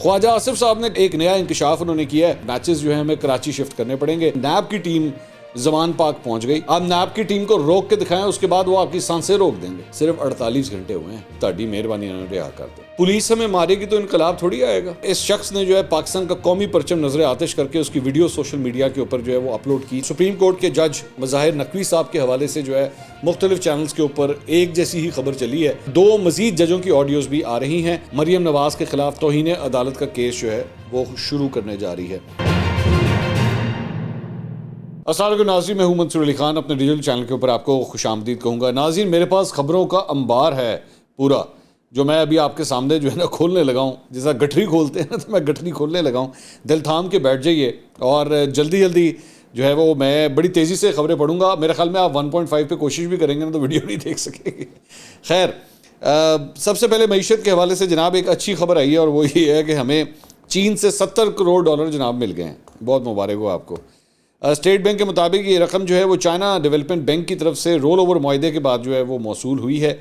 خواجہ آصف صاحب نے ایک نیا انکشاف انہوں نے کیا ہے، میچز جو ہیں ہمیں کراچی شفٹ کرنے پڑیں گے۔ نیب کی ٹیم زمان پاک پہنچ گئی۔ آپ نیب کی ٹیم کو روک کے دکھائیں، اس کے بعد وہ آپ کی سانسیں روک دیں گے۔ صرف 48 گھنٹے ہوئے ہیں، تہاڈی مہربانی انہوں نے رہا کر دیں۔ پولیس ہمیں مارے گی تو انقلاب تھوڑی آئے گا۔ اس شخص نے جو ہے پاکستان کا قومی پرچم نظر آتش کر کے اس کی ویڈیو سوشل میڈیا کے اوپر جو ہے وہ اپلوڈ کی۔ سپریم کورٹ کے جج مظاہر نقوی صاحب کے حوالے سے جو ہے مختلف چینلز کے اوپر ایک جیسی ہی خبر چلی ہے۔ 2 مزید ججوں کی آڈیوز بھی آ رہی ہیں۔ مریم نواز کے خلاف توہین عدالت کا کیس جو ہے وہ شروع کرنے جا رہی ہے۔ السلام علیکم ناظرین، میں ہوں منصور علی خان، اپنے ڈیجیٹل چینل کے اوپر آپ کو خوش آمدید کہوں گا۔ ناظرین، میرے پاس خبروں کا انبار ہے پورا، جو میں ابھی آپ کے سامنے جو ہے نا کھولنے لگا ہوں۔ جیسا گٹھری کھولتے ہیں نا، تو میں گٹھری کھولنے لگا ہوں۔ دل تھام کے بیٹھ جائیے اور جلدی جلدی جو ہے وہ میں بڑی تیزی سے خبریں پڑھوں گا۔ میرے خیال میں آپ 1.5 پہ کوشش بھی کریں گے نا تو ویڈیو نہیں دیکھ سکیں گے۔ خیر، سب سے پہلے معیشت کے حوالے سے جناب ایک اچھی خبر آئی ہے، اور وہ یہ ہے کہ ہمیں چین سے 70 کروڑ ڈالر جناب مل گئے ہیں۔ بہت مبارک ہو آپ کو۔ اسٹیٹ بینک کے مطابق یہ رقم جو ہے وہ چائنا ڈیولپمنٹ بینک کی طرف سے رول اوور معاہدے کے بعد جو ہے وہ موصول ہوئی ہے۔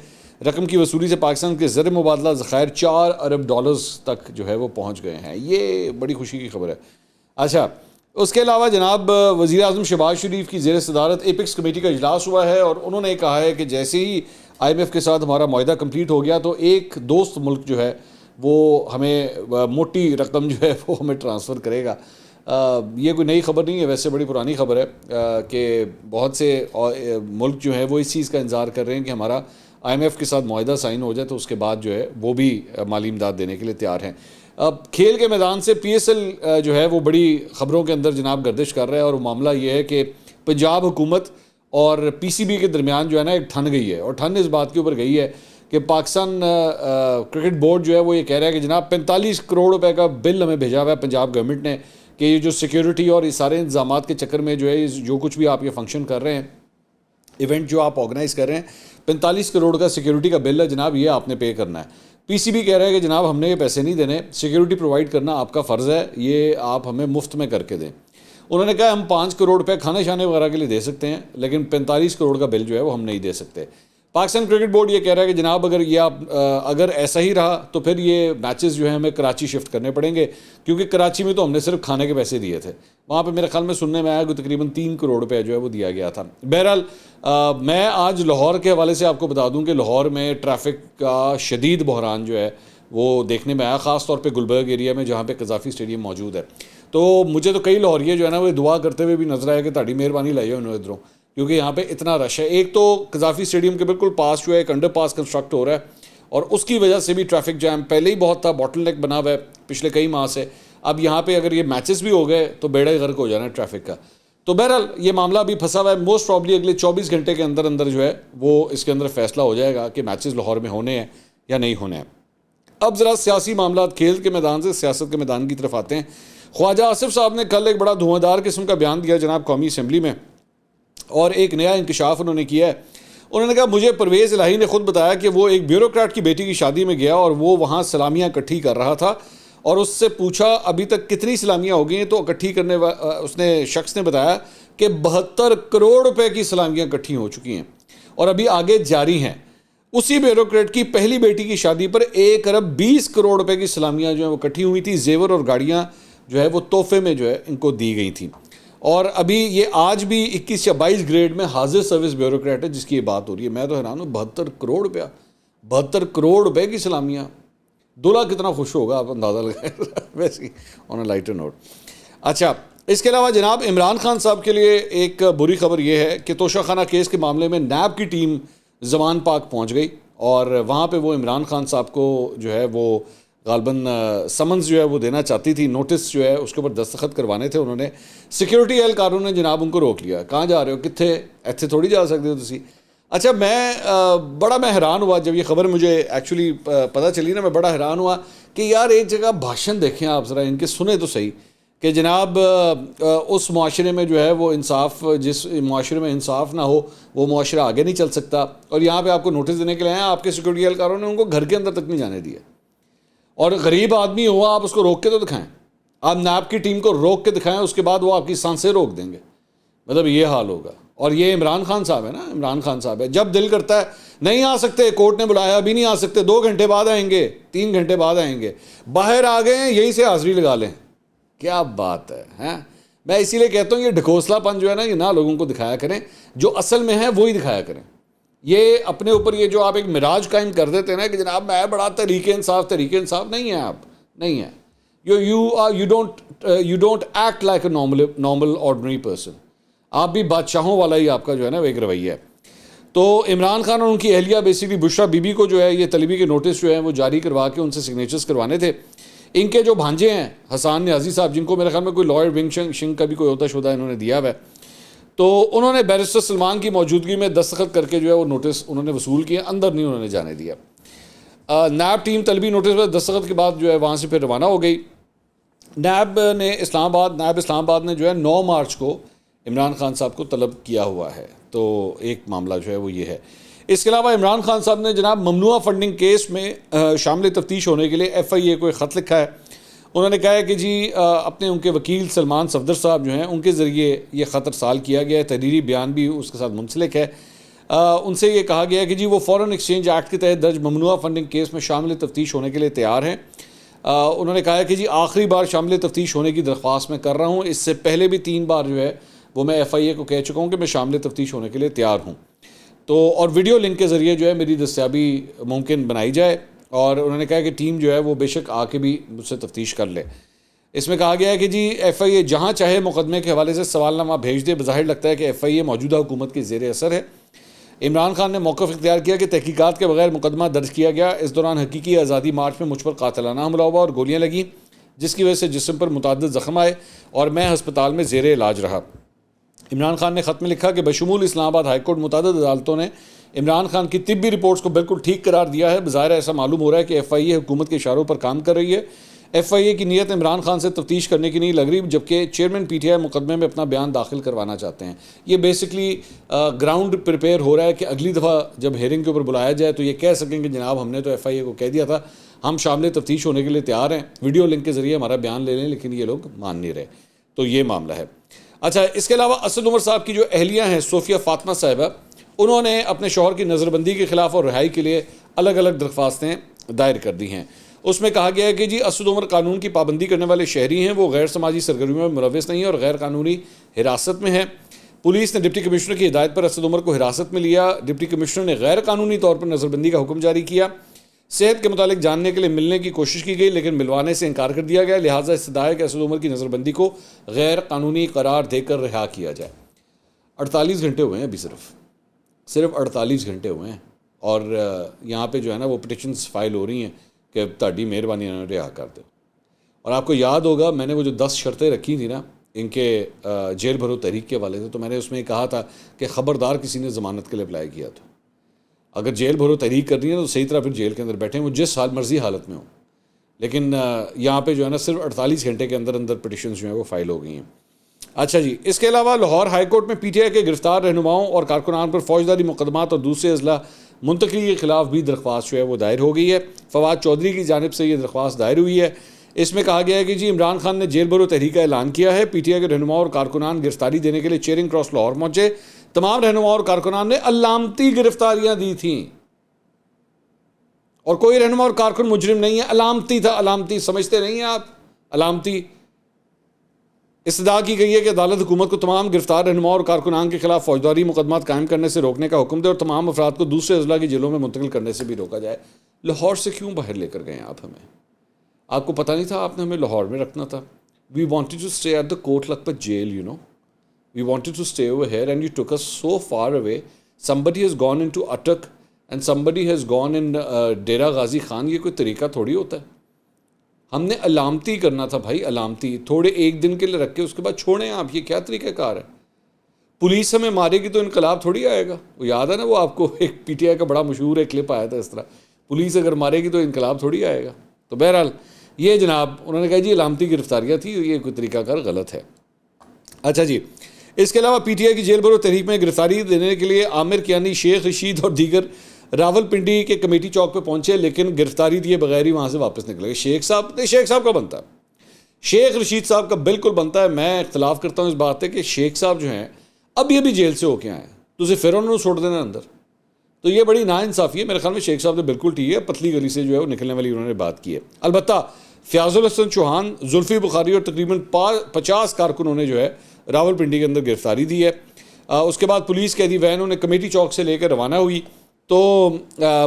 رقم کی وصولی سے پاکستان کے زر مبادلہ ذخائر 4 ارب ڈالرز تک جو ہے وہ پہنچ گئے ہیں۔ یہ بڑی خوشی کی خبر ہے۔ اچھا، اس کے علاوہ جناب وزیر اعظم شہباز شریف کی زیر صدارت ایپکس کمیٹی کا اجلاس ہوا ہے، اور انہوں نے کہا ہے کہ جیسے ہی IMF کے ساتھ ہمارا معاہدہ کمپلیٹ ہو گیا تو ایک دوست ملک جو ہے وہ ہمیں موٹی رقم جو ہے وہ ہمیں ٹرانسفر کرے گا۔ یہ کوئی نئی خبر نہیں ہے، ویسے بڑی پرانی خبر ہے کہ بہت سے ملک جو ہیں وہ اس چیز کا انتظار کر رہے ہیں کہ ہمارا IMF کے ساتھ معاہدہ سائن ہو جائے تو اس کے بعد جو ہے وہ بھی مالی امداد دینے کے لیے تیار ہیں۔ اب کھیل کے میدان سے PSL جو ہے وہ بڑی خبروں کے اندر جناب گردش کر رہا ہے، اور وہ معاملہ یہ ہے کہ پنجاب حکومت اور PCB کے درمیان جو ہے نا ایک ٹھن گئی ہے، اور ٹھن اس بات کے اوپر گئی ہے کہ پاکستان کرکٹ بورڈ جو ہے وہ یہ کہہ رہا ہے کہ جناب 45 کروڑ روپے کا بل ہمیں بھیجا ہوا ہے پنجاب گورنمنٹ نے کہ یہ جو سیکیورٹی اور اس سارے انتظامات کے چکر میں جو ہے جو کچھ بھی آپ یہ فنکشن کر رہے ہیں، ایونٹ جو آپ آرگنائز کر رہے ہیں، 45 کروڑ کا سیکیورٹی کا بل ہے جناب، یہ آپ نے پے کرنا ہے۔ PCB کہہ رہا ہے کہ جناب ہم نے یہ پیسے نہیں دینے، سیکیورٹی پرووائڈ کرنا آپ کا فرض ہے، یہ آپ ہمیں مفت میں کر کے دیں۔ انہوں نے کہا ہم 5 کروڑ روپے کھانے شانے وغیرہ کے لیے دے سکتے ہیں، لیکن 45 کروڑ کا بل جو ہے وہ ہم نہیں دے سکتے۔ پاکستان کرکٹ بورڈ یہ کہہ رہا ہے کہ جناب اگر ایسا ہی رہا تو پھر یہ میچز جو ہیں ہمیں کراچی شفٹ کرنے پڑیں گے، کیونکہ کراچی میں تو ہم نے صرف کھانے کے پیسے دیے تھے، وہاں پہ میرے خیال میں سننے میں آیا کہ تقریباً 3 کروڑ روپے جو ہے وہ دیا گیا تھا۔ بہرحال میں آج لاہور کے حوالے سے آپ کو بتا دوں کہ لاہور میں ٹریفک کا شدید بحران جو ہے وہ دیکھنے میں آیا، خاص طور پہ گلبرگ ایریا میں جہاں پہ قذافی اسٹیڈیم موجود ہے۔ تو مجھے تو کئی لاہوریے جو ہے نا وہ دعا کرتے ہوئے بھی نظر آئے کہ تہاڈی مہربانی لائیے انہوں ادھروں، کیونکہ یہاں پہ اتنا رش ہے۔ ایک تو قذافی اسٹیڈیم کے بالکل پاس جو ہے ایک انڈر پاس کنسٹرکٹ ہو رہا ہے، اور اس کی وجہ سے بھی ٹریفک جام پہلے ہی بہت تھا، باٹل نیک بنا ہوا ہے پچھلے کئی ماہ سے۔ اب یہاں پہ اگر یہ میچز بھی ہو گئے تو بیڑا ہی غرق ہو جانا ہے ٹریفک کا۔ تو بہرحال یہ معاملہ ابھی پھنسا ہوا ہے، موسٹ پرابلی اگلے 24 گھنٹے کے اندر اندر جو ہے وہ اس کے اندر فیصلہ ہو جائے گا کہ میچز لاہور میں ہونے ہیں یا نہیں ہونے ہیں۔ اب ذرا سیاسی معاملات، کھیل کے میدان سے سیاست کے میدان کی طرف آتے ہیں۔ خواجہ آصف صاحب نے کل ایک بڑا دھواں دار قسم کا بیان دیا جناب قومی اسمبلی میں، اور ایک نیا انکشاف انہوں نے کیا ہے۔ انہوں نے کہا مجھے پرویز الہی نے خود بتایا کہ وہ ایک بیوروکریٹ کی بیٹی کی شادی میں گیا اور وہ وہاں سلامیاں اکٹھی کر رہا تھا، اور اس سے پوچھا ابھی تک کتنی سلامیاں ہو گئی ہیں، تو اکٹھی کرنے اس نے شخص نے بتایا کہ 72 کروڑ روپے کی سلامیاں اکٹھی ہو چکی ہیں اور ابھی آگے جاری ہیں۔ اسی بیوروکریٹ کی پہلی بیٹی کی شادی پر 1 ارب 20 کروڑ روپے کی سلامیاں جو ہیں وہ اکٹھی ہوئی تھی، زیور اور گاڑیاں جو ہے وہ تحفے میں جو ہے ان کو دی گئی تھیں، اور ابھی یہ آج بھی 21 یا 22 گریڈ میں حاضر سروس بیوروکریٹ ہے جس کی یہ بات ہو رہی ہے۔ میں تو حیران ہوں، 72 کروڑ روپیہ، 72 کروڑ روپے کی سلامیاں، دولہا کتنا خوش ہوگا آپ اندازہ لگائیں ویسے آن اے لائٹر نوٹ۔ اچھا، اس کے علاوہ جناب عمران خان صاحب کے لیے ایک بری خبر یہ ہے کہ توشہ خانہ کیس کے معاملے میں نیب کی ٹیم زمان پاک پہنچ گئی، اور وہاں پہ وہ عمران خان صاحب کو جو ہے وہ غالباً سمنز جو ہے وہ دینا چاہتی تھی، نوٹس جو ہے اس کے اوپر دستخط کروانے تھے انہوں نے۔ سیکیورٹی اہلکاروں نے جناب ان کو روک لیا، کہاں جا رہے ہو، کتنے ایتھے تھوڑی جا سکتے ہو تسی۔ اچھا، میں حیران ہوا جب یہ خبر مجھے ایکچولی پتہ چلی نا، میں بڑا حیران ہوا کہ یار ایک جگہ بھاشن دیکھیں آپ ذرا ان کے، سنیں تو صحیح کہ جناب اس معاشرے میں جو ہے وہ انصاف، جس معاشرے میں انصاف نہ ہو وہ معاشرہ آگے نہیں چل سکتا، اور یہاں پہ آپ کو نوٹس دینے کے لیے آئے ہیں، آپ کے سیکورٹی اہلکاروں نے ان کو گھر کے اندر تک نہیں جانے دیا، اور غریب آدمی ہوا آپ اس کو روک کے تو دکھائیں، آپ نیب کی ٹیم کو روک کے دکھائیں، اس کے بعد وہ آپ کی سانسیں روک دیں گے، مطلب یہ حال ہوگا۔ اور یہ عمران خان صاحب ہے نا، عمران خان صاحب ہے، جب دل کرتا ہے نہیں آ سکتے، کورٹ نے بلایا ابھی نہیں آ سکتے، 2 گھنٹے بعد آئیں گے، 3 گھنٹے بعد آئیں گے، باہر آ گئے ہیں یہی سے حاضری لگا لیں. کیا بات ہے. میں اسی لیے کہتا ہوں یہ ڈھکوسلا پن جو ہے نا یہ نہ لوگوں کو دکھایا کریں، جو اصل میں ہے وہی دکھایا کریں. یہ اپنے اوپر یہ جو آپ ایک مراج قائم کر دیتے ہیں نا کہ جناب میں بڑا تحریک انصاف نہیں ہیں آپ، نہیں ہیں. You don't act like a normal ordinary person. آپ بھی بادشاہوں والا ہی آپ کا جو ہے نا وہ ایک رویہ ہے. تو عمران خان اور ان کی اہلیہ بیسیکلی بشرا بی بی کو جو ہے یہ طلبی کے نوٹس جو ہیں وہ جاری کروا کے ان سے سگنیچرز کروانے تھے. ان کے جو بھانجے ہیں حسان نیازی صاحب، جن کو میرے خیال میں کوئی لائر ونگ شنگ کا بھی کوئی عہدہ شدہ انہوں نے دیا ہوا ہے، تو انہوں نے بیرسٹر سلمان کی موجودگی میں دستخط کر کے جو ہے وہ نوٹس انہوں نے وصول کیے، اندر نہیں انہوں نے جانے دیا. نیب ٹیم طلبی نوٹس پر دستخط کے بعد جو ہے وہاں سے پھر روانہ ہو گئی. نیب اسلام آباد نے جو ہے 9 مارچ کو عمران خان صاحب کو طلب کیا ہوا ہے. تو ایک معاملہ جو ہے وہ یہ ہے. اس کے علاوہ عمران خان صاحب نے جناب ممنوعہ فنڈنگ کیس میں شامل تفتیش ہونے کے لیے ایف آئی اے کو ایک خط لکھا ہے. انہوں نے کہا ہے کہ جی اپنے ان کے وکیل سلمان صفدر صاحب جو ہیں ان کے ذریعے یہ خط ارسال کیا گیا ہے، تحریری بیان بھی اس کے ساتھ منسلک ہے. ان سے یہ کہا گیا ہے کہ جی وہ فورن ایکسچینج ایکٹ کے تحت درج ممنوعہ فنڈنگ کیس میں شامل تفتیش ہونے کے لیے تیار ہیں. انہوں نے کہا ہے کہ جی آخری بار شامل تفتیش ہونے کی درخواست میں کر رہا ہوں، اس سے پہلے بھی 3 بار جو ہے وہ میں ایف آئی اے کو کہہ چکا ہوں کہ میں شامل تفتیش ہونے کے لیے تیار ہوں. تو اور ویڈیو لنک کے ذریعے جو ہے میری دستیابی ممکن بنائی جائے، اور انہوں نے کہا کہ ٹیم جو ہے وہ بے شک آ کے بھی مجھ سے تفتیش کر لے. اس میں کہا گیا ہے کہ جی ایف آئی اے جہاں چاہے مقدمے کے حوالے سے سوال نامہ بھیج دے. بظاہر لگتا ہے کہ ایف آئی اے موجودہ حکومت کے زیر اثر ہے. عمران خان نے موقف اختیار کیا کہ تحقیقات کے بغیر مقدمہ درج کیا گیا. اس دوران حقیقی آزادی مارچ میں مجھ پر قاتلانہ حملہ ہوا اور گولیاں لگیں، جس کی وجہ سے جسم پر متعدد زخم آئے اور میں ہسپتال میں زیر علاج رہا. عمران خان نے خط میں لکھا کہ بشمول اسلام آباد ہائی کورٹ متعدد عدالتوں نے عمران خان کی طبی رپورٹس کو بالکل ٹھیک قرار دیا ہے. بظاہر ایسا معلوم ہو رہا ہے کہ ایف آئی اے حکومت کے اشاروں پر کام کر رہی ہے. ایف آئی اے کی نیت عمران خان سے تفتیش کرنے کی نہیں لگ رہی، جبکہ چیئرمین پی ٹی آئی مقدمے میں اپنا بیان داخل کروانا چاہتے ہیں. یہ بیسکلی گراؤنڈ پریپیئر ہو رہا ہے کہ اگلی دفعہ جب ہیئرنگ کے اوپر بلایا جائے تو یہ کہہ سکیں کہ جناب ہم نے تو ایف آئی اے کو کہہ دیا تھا ہم شامل تفتیش ہونے کے لیے تیار ہیں، ویڈیو لنک کے ذریعے ہمارا بیان لے لیں، لیکن یہ لوگ مان نہیں رہے. تو یہ معاملہ ہے. اچھا، اس کے علاوہ اسد عمر صاحب کی جو اہلیہ ہیں صوفیہ فاطمہ صاحبہ، انہوں نے اپنے شوہر کی نظر بندی کے خلاف اور رہائی کے لیے الگ الگ درخواستیں دائر کر دی ہیں. اس میں کہا گیا ہے کہ جی اسد عمر قانون کی پابندی کرنے والے شہری ہیں، وہ غیر سماجی سرگرمیوں میں ملوث نہیں ہیں اور غیر قانونی حراست میں ہیں. پولیس نے ڈپٹی کمشنر کی ہدایت پر اسد عمر کو حراست میں لیا. ڈپٹی کمشنر نے غیر قانونی طور پر نظر بندی کا حکم جاری کیا. صحت کے متعلق جاننے کے لیے ملنے کی کوشش کی گئی لیکن ملوانے سے انکار کر دیا گیا. لہٰذا استدعا ہے کہ اسد عمر کی نظر بندی کو غیر قانونی قرار دے کر رہا کیا جائے. 48 گھنٹے ہوئے ہیں ابھی، صرف 48 گھنٹے ہوئے ہیں، اور یہاں پہ جو ہے نا وہ پٹیشنز فائل ہو رہی ہیں کہ تہاڈی مہربانی رہا کر دو. اور آپ کو یاد ہوگا میں نے وہ جو 10 شرطیں رکھی تھی نا ان کے جیل بھرو تحریک کے حوالے سے، تو میں نے اس میں کہا تھا کہ خبردار کسی نے ضمانت کے لیے اپلائی کیا تو اگر جیل بھرو تحریک کرنی ہے تو صحیح طرح پھر جیل کے اندر بیٹھیں، وہ جس مرضی حالت میں ہوں. لیکن یہاں پہ جو ہے نا صرف 48 گھنٹے کے اندر اندر پٹیشنز جو ہیں وہ فائل ہو گئی ہیں. اچھا جی، اس کے علاوہ لاہور ہائی کورٹ میں پی ٹی آئی کے گرفتار رہنماؤں اور کارکنان پر فوجداری مقدمات اور دوسرے اضلاع منتقلی کے خلاف بھی درخواست جو ہے وہ دائر ہو گئی ہے. فواد چودھری کی جانب سے یہ درخواست دائر ہوئی ہے. اس میں کہا گیا ہے کہ جی عمران خان نے جیل بھرو تحریک کا اعلان کیا ہے. پی ٹی آئی کے رہنماؤں اور کارکنان گرفتاری دینے کے لیے چیئرنگ کراس لاہور پہنچے. تمام رہنماؤں اور کارکنان نے علامتی گرفتاریاں دی تھیں، اور کوئی رہنما اور کارکن مجرم نہیں ہے، علامتی تھا. علامتی سمجھتے نہیں ہیں آپ؟ علامتی. استدعا کی گئی ہے کہ عدالت حکومت کو تمام گرفتار رہنماؤں اور کارکنان کے خلاف فوجداری مقدمات قائم کرنے سے روکنے کا حکم دے اور تمام افراد کو دوسرے اضلاع کی جیلوں میں منتقل کرنے سے بھی روکا جائے. لاہور سے کیوں باہر لے کر گئے آپ ہمیں؟ آپ کو پتہ نہیں تھا آپ نے ہمیں لاہور میں رکھنا تھا؟ We wanted to stay at the Kot Lakhpat jail, you know. We wanted to stay over here and you took us so far away. somebody has gone into Attock and somebody has gone in Dera Ghazi Khan. یہ کوئی طریقہ تھوڑی ہوتا ہے. ہم نے علامتی کرنا تھا بھائی، علامتی. تھوڑے ایک دن کے لیے رکھ کے اس کے بعد چھوڑیں آپ. یہ کیا طریقہ کار ہے؟ پولیس ہمیں مارے گی تو انقلاب تھوڑی آئے گا. وہ یاد ہے نا وہ آپ کو ایک پی ٹی آئی کا بڑا مشہور ایک کلپ آیا تھا اس طرح، پولیس اگر مارے گی تو انقلاب تھوڑی آئے گا. تو بہرحال یہ جناب انہوں نے کہا جی علامتی گرفتاریاں تھی، یہ کوئی طریقہ کار غلط ہے. اچھا جی، اس کے علاوہ پی ٹی آئی کی جیل بھرو تحریک میں گرفتاری دینے کے لیے عامر کیانی، شیخ رشید اور دیگر راول پنڈی کے کمیٹی چوک پہ پہنچے، لیکن گرفتاری دیے بغیر ہی وہاں سے واپس نکل گئے. شیخ صاحب کا بنتا ہے، شیخ رشید صاحب کا بالکل بنتا ہے. میں اختلاف کرتا ہوں اس بات پہ کہ شیخ صاحب جو ہیں اب یہ بھی جیل سے ہو کے آئے تو اسے پھر انہوں نے چھوڑ دینا اندر. تو یہ بڑی ناانصافی ہے. میرے خیال میں شیخ صاحب نے بالکل ٹھیک ہے, پتلی گلی سے جو ہے وہ نکلنے والی انہوں نے بات کی ہے. البتہ فیاض الحسن چوہان, زلفی بخاری اور تقریباً 50 کارکنوں نے جو ہے راولپنڈی کے اندر گرفتاری دی ہے. اس کے بعد پولیس قیدی وین انہیں کمیٹی چوک سے لے کر روانہ ہوئی. تو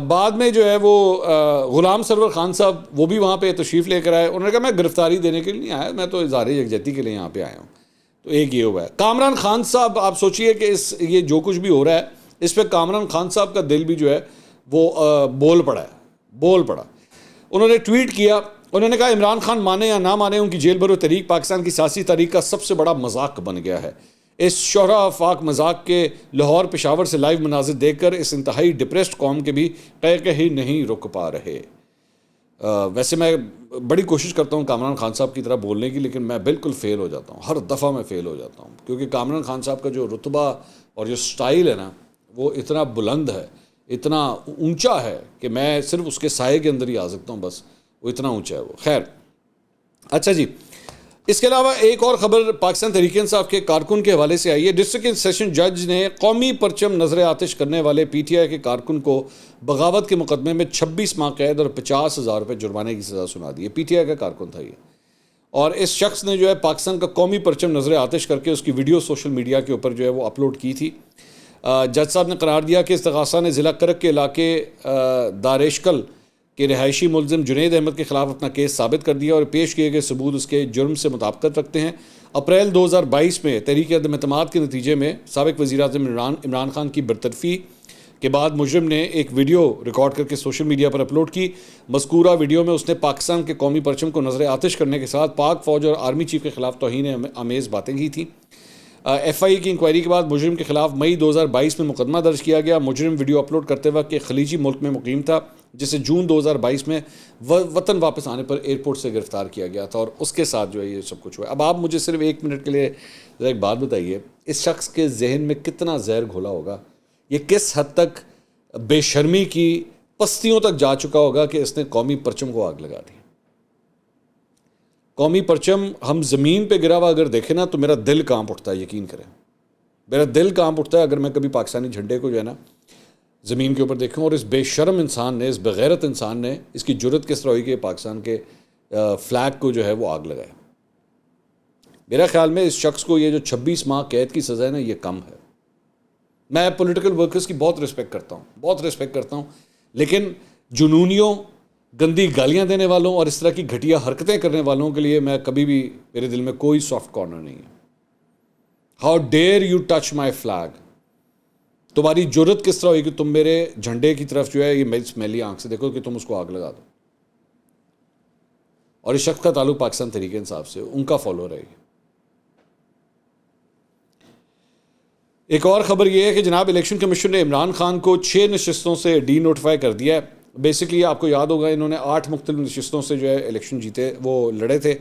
بعد میں جو ہے وہ غلام سرور خان صاحب وہ بھی وہاں پہ تشریف لے کر آئے. انہوں نے کہا میں گرفتاری دینے کے لیے نہیں آیا, میں تو اظہار یکجہتی کے لیے یہاں پہ آیا ہوں. تو ایک یہ ہوا ہے. کامران خان صاحب, آپ سوچئے کہ یہ جو کچھ بھی ہو رہا ہے اس پہ کامران خان صاحب کا دل بھی جو ہے وہ بول پڑا. انہوں نے ٹویٹ کیا, انہوں نے کہا عمران خان مانے یا نہ مانے ان کی جیل بھرو تحریک پاکستان کی سیاسی تاریخ کا سب سے بڑا مذاق بن گیا ہے. اس شہرا آفاق مذاق کے لاہور پشاور سے لائیو مناظر دیکھ کر اس انتہائی ڈپریسڈ قوم کے بھی ہی نہیں رک پا رہے. ویسے میں بڑی کوشش کرتا ہوں کامران خان صاحب کی طرح بولنے کی, لیکن میں بالکل فیل ہو جاتا ہوں, ہر دفعہ میں فیل ہو جاتا ہوں, کیونکہ کامران خان صاحب کا جو رتبہ اور جو سٹائل ہے نا وہ اتنا بلند ہے, اتنا اونچا ہے کہ میں صرف اس کے سائے کے اندر ہی آ سکتا ہوں, بس وہ اتنا اونچا ہے وہ. خیر, اچھا جی, اس کے علاوہ ایک اور خبر پاکستان تحریک انصاف کے کارکن کے حوالے سے آئی ہے. ڈسٹرکٹ سیشن جج نے قومی پرچم نظر آتش کرنے والے پی ٹی آئی کے کارکن کو بغاوت کے مقدمے میں 26 ماہ قید اور 50,000 روپے جرمانے کی سزا سنا دی ہے. پی ٹی آئی کا کارکن تھا یہ, اور اس شخص نے جو ہے پاکستان کا قومی پرچم نظر آتش کر کے اس کی ویڈیو سوشل میڈیا کے اوپر جو ہے وہ اپلوڈ کی تھی. جج صاحب نے قرار دیا کہ استغاثہ نے ضلع کرک کے علاقے داریشکل کہ رہائشی ملزم جنید احمد کے خلاف اپنا کیس ثابت کر دیا اور پیش کیے گئے ثبوت اس کے جرم سے مطابقت رکھتے ہیں. اپریل 2022 میں تحریک عدم اعتماد کے نتیجے میں سابق وزیر اعظم عمران خان کی برطرفی کے بعد مجرم نے ایک ویڈیو ریکارڈ کر کے سوشل میڈیا پر اپلوڈ کی. مذکورہ ویڈیو میں اس نے پاکستان کے قومی پرچم کو نظر آتش کرنے کے ساتھ پاک فوج اور آرمی چیف کے خلاف توہین آمیز باتیں کی تھیں. ایف آئی کی انکوائری کے بعد مجرم کے خلاف مئی 2022 میں مقدمہ درج کیا گیا. مجرم ویڈیو اپلوڈ کرتے وقت ایک خلیجی ملک میں مقیم تھا جسے جون 2022 میں وطن واپس آنے پر ایئرپورٹ سے گرفتار کیا گیا تھا, اور اس کے ساتھ جو ہے یہ سب کچھ ہوا. اب آپ مجھے صرف 1 منٹ کے لیے ذرا ایک بات بتائیے, اس شخص کے ذہن میں کتنا زہر گھولا ہوگا, یہ کس حد تک بے شرمی کی پستیوں تک جا چکا ہوگا کہ اس نے قومی پرچم کو آگ لگا دی. قومی پرچم ہم زمین پہ گرا ہوا اگر دیکھیں نا تو میرا دل کانپ اٹھتا ہے, یقین کریں میرا دل کانپ اٹھتا ہے اگر میں کبھی پاکستانی جھنڈے کو جو ہے نا زمین کے اوپر دیکھوں, اور اس بے شرم انسان نے, اس بغیرت انسان نے, اس کی جرت کس طرح ہوئی کہ پاکستان کے فلیگ کو جو ہے وہ آگ لگائے. میرا خیال میں اس شخص کو یہ جو 26 ماہ قید کی سزا ہے نا یہ کم ہے. میں پولیٹیکل ورکرز کی بہت رسپیکٹ کرتا ہوں, لیکن جنونیوں, گندی گالیاں دینے والوں اور اس طرح کی گھٹیا حرکتیں کرنے والوں کے لیے میں کبھی بھی, میرے دل میں کوئی سافٹ کارنر نہیں ہے. How dare you touch my flag, تمہاری جرت کس طرح ہوئی کہ تم میرے جھنڈے کی طرف جو ہے یہ میری سمیلی آنکھ سے دیکھو کہ تم اس کو آگ لگا دو. اور اس شخص کا تعلق پاکستان تحریک انصاف سے, ان کا فالوور ہے. ایک اور خبر یہ ہے کہ جناب الیکشن کمیشن نے عمران خان کو 6 نشستوں سے ڈی نوٹیفائی کر دیا ہے. بیسکلی آپ کو یاد ہوگا انہوں نے 8 مختلف نشستوں سے جو ہے الیکشن جیتے, وہ لڑے تھے.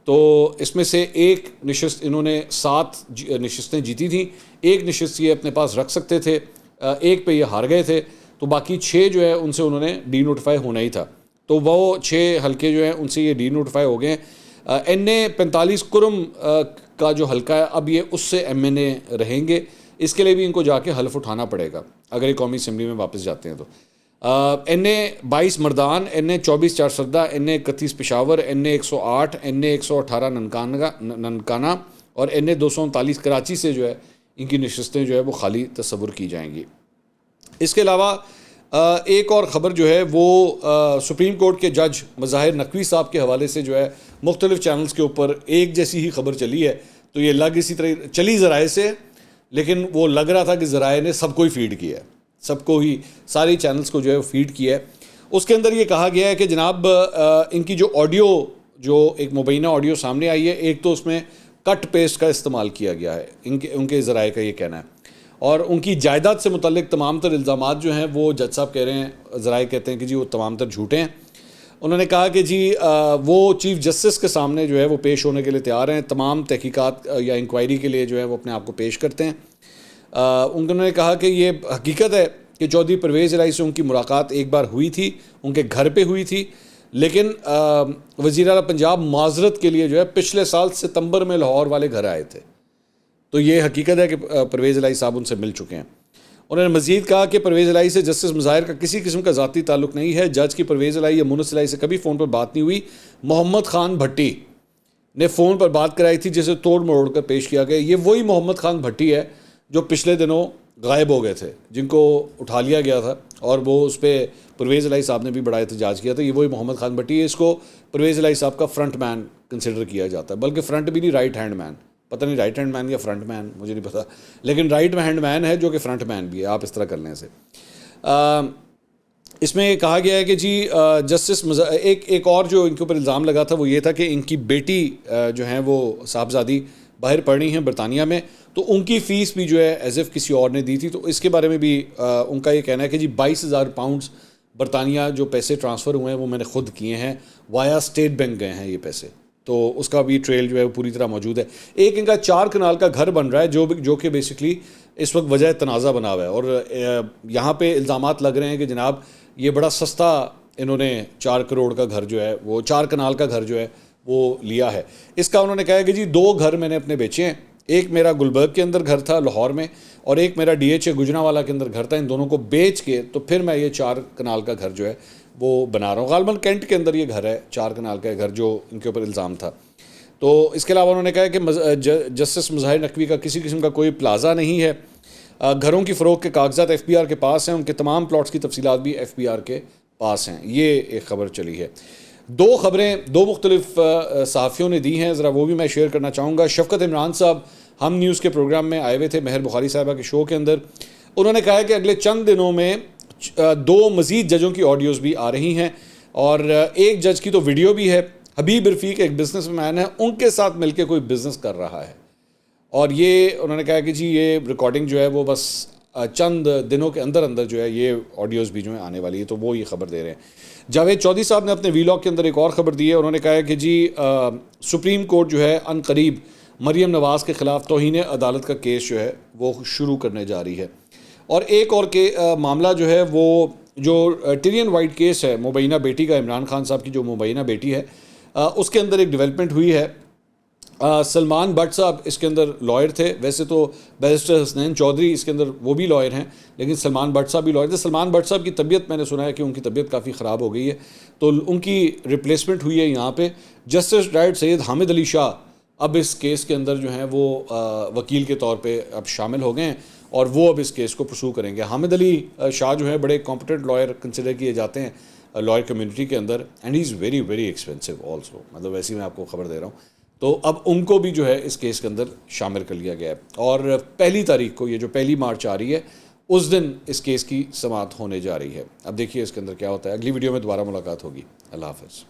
تو اس میں سے ایک نشست انہوں نے 7 نشستیں جیتی تھیں, ایک نشست یہ اپنے پاس رکھ سکتے تھے, ایک پہ یہ ہار گئے تھے, تو باقی 6 جو ہے ان سے انہوں نے ڈی نوٹیفائی ہونا ہی تھا. تو وہ 6 حلقے جو ہیں ان سے یہ ڈی نوٹیفائی ہو گئے ہیں. این اے 45 کرم کا جو حلقہ ہے اب یہ اس سے ایم این اے رہیں گے. اس کے لیے بھی ان کو جا کے حلف اٹھانا پڑے گا اگر یہ قومی اسمبلی میں واپس جاتے ہیں تو. این اے 22 مردان, این اے 24 چارسدہ, این اے 31 پشاور, این اے 108, این اے 118 ننکانہ اور این اے 239 کراچی سے جو ہے ان کی نشستیں جو ہے وہ خالی تصور کی جائیں گی. اس کے علاوہ ایک اور خبر جو ہے وہ سپریم کورٹ کے جج مظاہر نقوی صاحب کے حوالے سے جو ہے مختلف چینلز کے اوپر ایک جیسی ہی خبر چلی ہے. تو یہ لگ اسی طرح چلی ذرائع سے, لیکن وہ لگ رہا تھا کہ ذرائع نے سب کو ہی فیڈ کیا ہے, سب کو ہی, ساری چینلز کو جو ہے وہ فیڈ کیا ہے. اس کے اندر یہ کہا گیا ہے کہ جناب ان کی جو آڈیو, جو ایک مبینہ آڈیو سامنے آئی ہے, ایک تو اس میں کٹ پیسٹ کا استعمال کیا گیا ہے, ان کے ذرائع کا یہ کہنا ہے, اور ان کی جائیداد سے متعلق تمام تر الزامات جو ہیں وہ جج صاحب کہہ رہے ہیں, ذرائع کہتے ہیں کہ جی وہ تمام تر جھوٹے ہیں. انہوں نے کہا کہ جی وہ چیف جسٹس کے سامنے جو ہے وہ پیش ہونے کے لیے تیار ہیں, تمام تحقیقات یا انکوائری کے لیے جو ہے وہ اپنے آپ کو پیش کرتے ہیں. انہوں نے کہا کہ یہ حقیقت ہے کہ چودھری پرویز الہی سے ان کی ملاقات ایک بار ہوئی تھی, ان کے گھر پہ ہوئی تھی, لیکن وزیر اعلیٰ پنجاب معذرت کے لیے جو ہے پچھلے سال ستمبر میں لاہور والے گھر آئے تھے. تو یہ حقیقت ہے کہ پرویز الہی صاحب ان سے مل چکے ہیں. انہوں نے مزید کہا کہ پرویز الہی سے جسٹس مظاہر کا کسی قسم کا ذاتی تعلق نہیں ہے. جج کی پرویز الہی یا مونس الہی سے کبھی فون پر بات نہیں ہوئی. محمد خان بھٹی نے فون پر بات کرائی تھی جسے توڑ مروڑ کر پیش کیا گیا. یہ وہی محمد خان بھٹی ہے جو پچھلے دنوں غائب ہو گئے تھے, جن کو اٹھا لیا گیا تھا اور وہ اس پہ پرویز الہی صاحب نے بھی بڑا احتجاج کیا تھا. یہ وہی محمد خان بھٹی ہے. اس کو پرویز الہی صاحب کا فرنٹ مین کنسیڈر کیا جاتا ہے, بلکہ فرنٹ بھی نہیں, رائٹ ہینڈ مین. پتہ نہیں رائٹ ہینڈ مین یا فرنٹ مین, مجھے نہیں پتہ, لیکن رائٹ ہینڈ مین ہے جو کہ فرنٹ مین بھی ہے. آپ اس طرح کر لیں اسے. اس میں کہا گیا ہے کہ جی جسٹس ایک اور جو ان کے اوپر الزام لگا تھا وہ یہ تھا کہ ان کی بیٹی جو ہیں وہ صاحبزادی باہر پڑھ رہی ہیں برطانیہ میں, تو ان کی فیس بھی جو ہے ایز ایف کسی اور نے دی تھی. تو اس کے بارے میں بھی ان کا یہ کہنا ہے کہ جی 22,000 پاؤنڈز برطانیہ جو پیسے ٹرانسفر ہوئے ہیں وہ میں نے خود کیے ہیں, وایا اسٹیٹ بینک گئے ہیں یہ پیسے. تو اس کا بھی ٹریل جو ہے وہ پوری طرح موجود ہے. ایک ان کا 4 کنال کا گھر بن رہا ہے جو کہ بیسکلی اس وقت وجہ تنازع بنا ہوا ہے, اور یہاں پہ الزامات لگ رہے ہیں کہ جناب یہ بڑا سستا انہوں نے 4 کروڑ کا گھر جو ہے وہ 4 کنال کا گھر جو ہے وہ لیا ہے. اس کا انہوں نے کہا کہ جی 2 گھر میں نے اپنے بیچے ہیں. ایک میرا گلبرگ کے اندر گھر تھا لاہور میں, اور ایک میرا DHA گجرانوالہ کے اندر گھر تھا. ان دونوں کو بیچ کے تو پھر میں یہ 4 کنال کا گھر جو ہے وہ بنا رہا ہوں. غالباً کینٹ کے اندر یہ گھر ہے, 4 کنال کا گھر جو ان کے اوپر الزام تھا. تو اس کے علاوہ انہوں نے کہا کہ جسٹس مظاہر نقوی کا کسی قسم کا کوئی پلازا نہیں ہے. گھروں کی فروخت کے کاغذات FBI کے پاس ہیں, ان کے تمام پلاٹس کی تفصیلات بھی FBI کے پاس ہیں. یہ ایک خبر چلی ہے. 2 خبریں 2 مختلف صحافیوں نے دی ہیں, ذرا وہ بھی میں شیئر کرنا چاہوں گا. شفقت عمران صاحب ہم نیوز کے پروگرام میں آئے ہوئے تھے, مہر بخاری صاحبہ کے شو کے اندر. انہوں نے کہا ہے کہ اگلے چند دنوں میں 2 مزید ججوں کی آڈیوز بھی آ رہی ہیں, اور ایک جج کی تو ویڈیو بھی ہے. حبیب رفیق ایک بزنس مین ہے, ان کے ساتھ مل کے کوئی بزنس کر رہا ہے, اور یہ انہوں نے کہا کہ جی یہ ریکارڈنگ جو ہے وہ بس چند دنوں کے اندر جو ہے یہ آڈیوز بھی جو ہیں آنے والی ہے. تو وہ یہ خبر دے رہے ہیں. جاوید چودھری صاحب نے اپنے ویلاگ کے اندر ایک اور خبر دی ہے. انہوں نے کہا ہے کہ جی سپریم کورٹ جو ہے ان قریب مریم نواز کے خلاف توہین عدالت کا کیس جو ہے وہ شروع کرنے جا رہی ہے. اور ایک اور معاملہ جو ہے وہ جو ٹیرین وائٹ کیس ہے مبینہ بیٹی کا, عمران خان صاحب کی جو مبینہ بیٹی ہے, اس کے اندر ایک ڈیولپمنٹ ہوئی ہے. سلمان بٹ صاحب اس کے اندر لائر تھے. ویسے تو بیرسٹر حسنین چودھری اس کے اندر وہ بھی لائر ہیں, لیکن سلمان بٹ صاحب بھی لائر تھے. سلمان بٹ صاحب کی طبیعت میں نے سنا ہے کہ ان کی طبیعت کافی خراب ہو گئی ہے, تو ان کی ریپلیسمنٹ ہوئی ہے یہاں پہ. جسٹس ڈائٹ سید حامد علی شاہ اب اس کیس کے اندر جو ہیں وہ وکیل کے طور پہ اب شامل ہو گئے ہیں, اور وہ اب اس کیس کو پرسو کریں گے. حامد علی شاہ جو ہے بڑے کمپیٹنٹ لائر کنسیڈر کیے جاتے ہیں لائر کمیونٹی کے اندر, and he is very very expensive also. مطلب ویسے میں آپ کو خبر دے رہا ہوں. تو اب ان کو بھی جو ہے اس کیس کے اندر شامل کر لیا گیا ہے, اور 1 تاریخ کو یہ جو 1 مارچ آ رہی ہے اس دن اس کیس کی سماعت ہونے جا رہی ہے. اب دیکھیے اس کے اندر کیا ہوتا ہے. اگلی ویڈیو میں دوبارہ ملاقات ہوگی. اللہ حافظ.